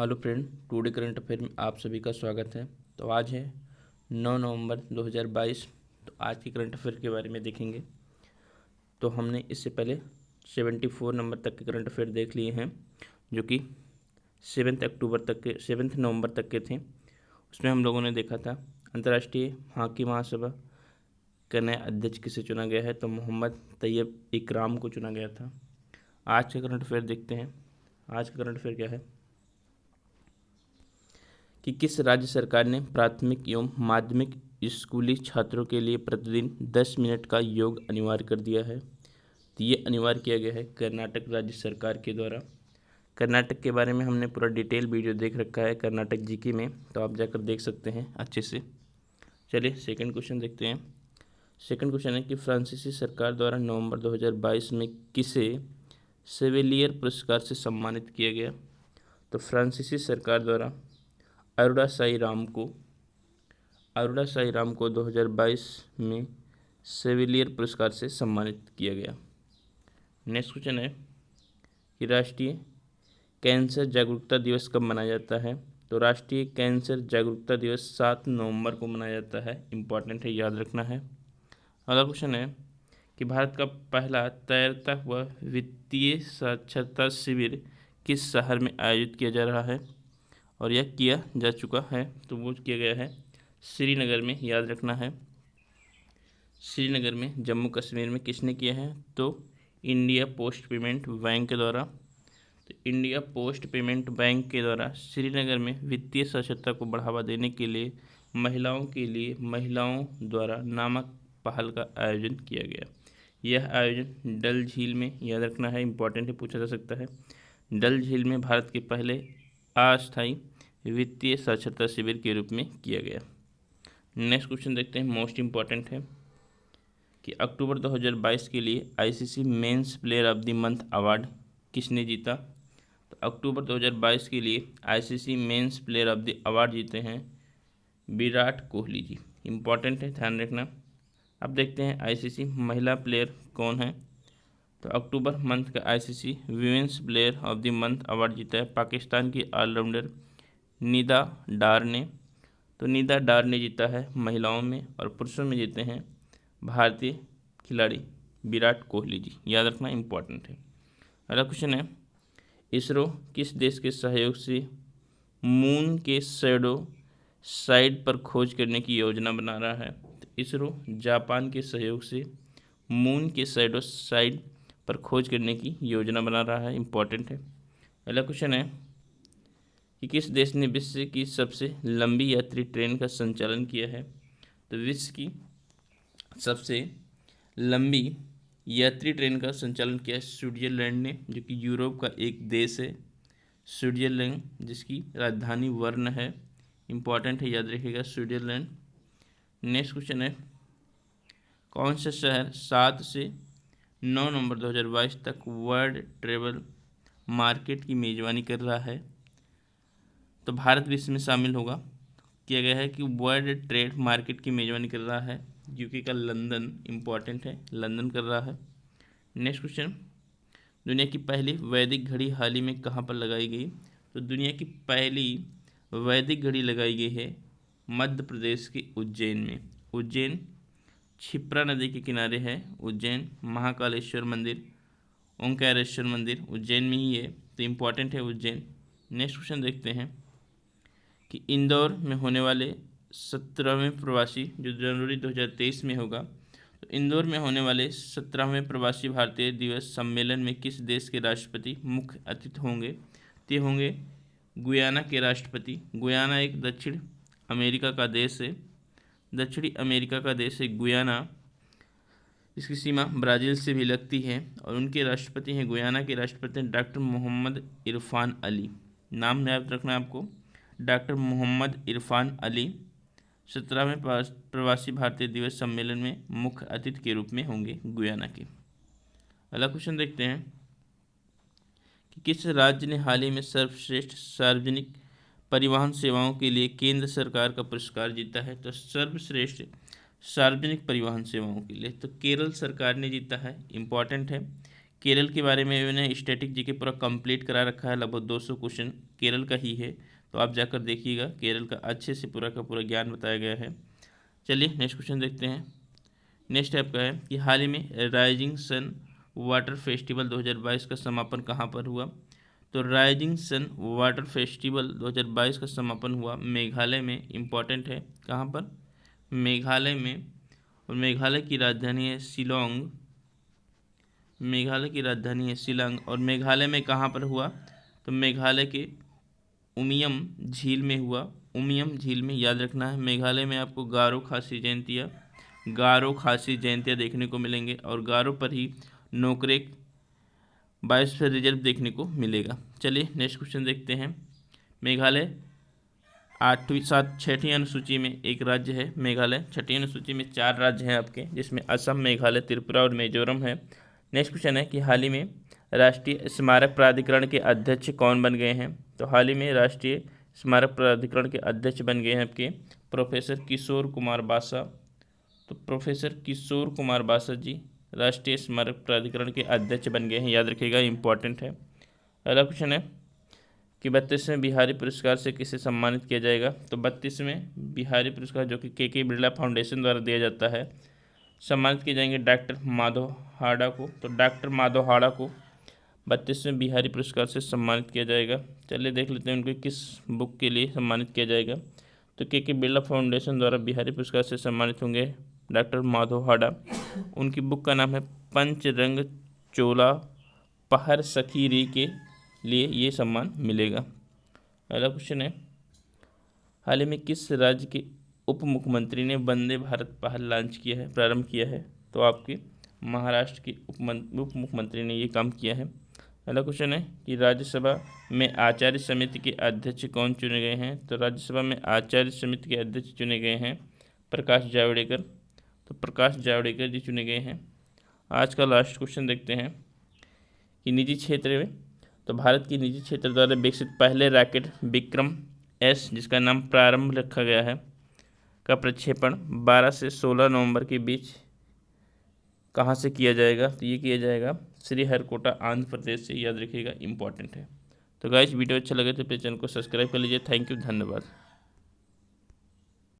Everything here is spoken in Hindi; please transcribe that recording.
Hello friend, today current affair में आप सभी का स्वागत है। तो आज है 9 नवंबर 2022। तो आज के करंट अफेयर के बारे में देखेंगे। तो हमने इससे पहले 74 नंबर तक के करंट अफेयर देख लिए हैं, जो कि 7 नवंबर तक के थे। उसमें हम लोगों ने देखा था अंतर्राष्ट्रीय हॉकी महासभा का नया अध्यक्ष किसे चुना गया है। तो मोहम्मद तैयब इकराम को चुना गया था। आज के करंट अफेयर देखते हैं। आज का करंट अफेयर क्या है कि किस राज्य सरकार ने प्राथमिक एवं माध्यमिक स्कूली छात्रों के लिए प्रतिदिन 10 मिनट का योग अनिवार्य कर दिया है। तो ये अनिवार्य किया गया है कर्नाटक राज्य सरकार के द्वारा। कर्नाटक के बारे में हमने पूरा डिटेल वीडियो देख रखा है कर्नाटक जीके में, तो आप जाकर देख सकते हैं अच्छे से। चलिए सेकंड क्वेश्चन देखते हैं। सेकंड क्वेश्चन है कि फ्रांसीसी सरकार द्वारा नवंबर 2022 में किसे सेवेलियर पुरस्कार से सम्मानित किया गया। तो फ्रांसीसी सरकार द्वारा अरोड़ा साई राम को 2022 में सेविलियर पुरस्कार से सम्मानित किया गया। नेक्स्ट क्वेश्चन है कि राष्ट्रीय कैंसर जागरूकता दिवस कब मनाया जाता है। तो राष्ट्रीय कैंसर जागरूकता दिवस 7 नवंबर को मनाया जाता है। इम्पॉर्टेंट है, याद रखना है। अगला क्वेश्चन है कि भारत का पहला तैरता हुआ वित्तीय साक्षरता शिविर किस शहर में आयोजित किया जा रहा है, और यह किया जा चुका है। तो वो किया गया है श्रीनगर में, याद रखना है। श्रीनगर में जम्मू कश्मीर में किसने किया है। तो इंडिया पोस्ट पेमेंट बैंक के द्वारा। तो इंडिया पोस्ट पेमेंट बैंक के द्वारा श्रीनगर में वित्तीय साक्षरता को बढ़ावा देने के लिए महिलाओं द्वारा नामक पहल का आयोजन किया गया। यह आयोजन डल झील में, याद रखना है, इम्पॉर्टेंट है, पूछा जा सकता है। डल झील में भारत के पहले अस्थायी वित्तीय साक्षरता शिविर के रूप में किया गया। नेक्स्ट क्वेश्चन देखते हैं, मोस्ट इम्पॉर्टेंट है कि अक्टूबर 2022 के लिए ICC men's player of the month award किसने जीता। तो अक्टूबर 2022 के लिए ICC men's player of the award जीते हैं विराट कोहली जी। इम्पॉर्टेंट है, ध्यान रखना। अब देखते हैं आईसीसी महिला प्लेयर कौन है। तो अक्टूबर मंथ का ICC women's player of the month award जीता है पाकिस्तान की ऑलराउंडर निदा डार ने। तो निदा डार ने जीता है महिलाओं में, और पुरुषों में जीते हैं भारतीय खिलाड़ी विराट कोहली जी, याद रखना, इम्पॉर्टेंट है। अगला क्वेश्चन है इसरो किस देश के सहयोग से मून के शैडो साइड पर खोज करने की योजना बना रहा है। तो इसरो जापान के सहयोग से मून के शैडो साइड पर खोज करने की योजना बना रहा है। इम्पॉर्टेंट है। अगला क्वेश्चन है कि किस देश ने विश्व की सबसे लंबी यात्री ट्रेन का संचालन किया है। तो विश्व की सबसे लंबी यात्री ट्रेन का संचालन किया है स्विट्जरलैंड ने, जो कि यूरोप का एक देश है। स्विट्जरलैंड, जिसकी राजधानी बर्न है। इम्पॉर्टेंट है, याद रखिएगा, स्विट्जरलैंड। नेक्स्ट क्वेश्चन है कौन सा शहर 7 से 9 नवंबर 2022 तक वर्ल्ड ट्रेवल मार्केट की मेज़बानी कर रहा है। तो भारत भी इसमें शामिल होगा। किया गया है कि वर्ल्ड ट्रेड मार्केट की मेज़बानी कर रहा है यूके का लंदन। इम्पॉर्टेंट है, लंदन कर रहा है। नेक्स्ट क्वेश्चन, दुनिया की पहली वैदिक घड़ी हाल ही में कहाँ पर लगाई गई। तो दुनिया की पहली वैदिक घड़ी लगाई गई है मध्य प्रदेश के उज्जैन में। उज्जैन क्षिप्रा नदी के किनारे है उज्जैन। महाकालेश्वर मंदिर, ओंकारेश्वर मंदिर उज्जैन में ही है, तो इम्पॉर्टेंट है उज्जैन। नेक्स्ट क्वेश्चन देखते हैं कि इंदौर में होने वाले 17वें प्रवासी, जो जनवरी 2023 में होगा, तो इंदौर में होने वाले 17वें प्रवासी भारतीय दिवस सम्मेलन में किस देश के राष्ट्रपति मुख्य अतिथि होंगे। ते होंगे गुयाना के राष्ट्रपति। गुयाना एक दक्षिण अमेरिका का देश है, दक्षिणी अमेरिका का देश है गुयाना। इसकी सीमा ब्राज़ील से भी लगती है, और उनके राष्ट्रपति हैं, गुयाना के राष्ट्रपति हैं डॉक्टर मोहम्मद इरफान अली। नाम याद रखना है आपको, डॉक्टर मोहम्मद इरफान अली 17वें प्रवासी भारतीय दिवस सम्मेलन में मुख्य अतिथि के रूप में होंगे गुयाना के। अगला क्वेश्चन देखते हैं कि किस राज्य ने हाल ही में सर्वश्रेष्ठ सार्वजनिक परिवहन सेवाओं के लिए केंद्र सरकार का पुरस्कार जीता है। तो सर्वश्रेष्ठ सार्वजनिक परिवहन सेवाओं के लिए तो केरल सरकार ने जीता है। इम्पॉर्टेंट है, केरल के बारे में मैंने स्टैटिक जीके पूरा कंप्लीट करा रखा है, लगभग 200 क्वेश्चन केरल का ही है, तो आप जाकर देखिएगा, केरल का अच्छे से पूरा का पूरा ज्ञान बताया गया है। चलिए नेक्स्ट क्वेश्चन देखते हैं। नेक्स्ट आपका है कि हाल ही में राइजिंग सन वाटर फेस्टिवल 2022 का समापन कहाँ पर हुआ। तो राइजिंग सन वाटर फेस्टिवल 2022 का समापन हुआ मेघालय में, इम्पॉर्टेंट है, कहाँ पर, मेघालय में, और मेघालय की राजधानी है शिलोंग, मेघालय की राजधानी है शिलांग। और मेघालय में कहाँ पर हुआ, तो मेघालय के उमियम झील में हुआ, उमियम झील में, याद रखना है। मेघालय में आपको गारो खासी जयंतियाँ देखने को मिलेंगे, और गारो पर ही नोकरेक बायोस्फीयर रिजर्व देखने को मिलेगा। चलिए नेक्स्ट क्वेश्चन देखते हैं। मेघालय छठी अनुसूची में एक राज्य है मेघालय। छठी अनुसूची में 4 राज्य हैं आपके, जिसमें असम, मेघालय, त्रिपुरा और मिजोरम है। नेक्स्ट क्वेश्चन है कि हाल ही में राष्ट्रीय स्मारक प्राधिकरण के अध्यक्ष कौन बन गए हैं। तो हाल ही में राष्ट्रीय स्मारक प्राधिकरण के अध्यक्ष बन गए हैं आपके प्रोफेसर किशोर कुमार बासा। तो प्रोफेसर किशोर कुमार बासा जी राष्ट्रीय स्मारक प्राधिकरण के अध्यक्ष बन गए हैं, याद रखिएगा, इंपॉर्टेंट है। अगला क्वेश्चन है कि 32वें बिहारी पुरस्कार से किसे सम्मानित किया जाएगा। तो 32वें बिहारी पुरस्कार जो कि के बिरला फाउंडेशन द्वारा दिया जाता है, सम्मानित किए जाएंगे डॉक्टर माधव हाड़ा को। तो डॉक्टर माधव हाड़ा को 32वें बिहारी पुरस्कार से सम्मानित किया जाएगा। चलिए देख लेते हैं उनको किस बुक के लिए सम्मानित किया जाएगा। तो के बिरला फाउंडेशन द्वारा बिहारी पुरस्कार से सम्मानित होंगे डॉक्टर माधव हाड़ा। उनकी बुक का नाम है पंचरंग चोला पहर सखी री के लिए ये सम्मान मिलेगा। अगला क्वेश्चन है हाल ही में किस राज्य के उप मुख्यमंत्री ने वंदे भारत पहल लॉन्च किया है, प्रारंभ किया है। तो आपके महाराष्ट्र के उप मुख्यमंत्री ने ये काम किया है। अगला क्वेश्चन है कि राज्यसभा में आचार्य समिति के अध्यक्ष कौन चुने गए हैं। तो राज्यसभा में आचार्य समिति के अध्यक्ष चुने गए हैं प्रकाश जावड़ेकर। तो प्रकाश जावड़ेकर जी चुने गए हैं। आज का लास्ट क्वेश्चन देखते हैं कि निजी क्षेत्र में, तो भारत की निजी क्षेत्र द्वारा विकसित पहले रॉकेट विक्रम एस, जिसका नाम प्रारंभ रखा गया है, का प्रक्षेपण 12 से 16 नवंबर के बीच कहाँ से किया जाएगा। तो ये किया जाएगा श्रीहरिकोटा आंध्र प्रदेश से, याद रखिएगा, इंपॉर्टेंट है। तो गाइस वीडियो अच्छा लगे तो प्लीज़ चैनल को सब्सक्राइब कर लीजिए। थैंक यू, धन्यवाद।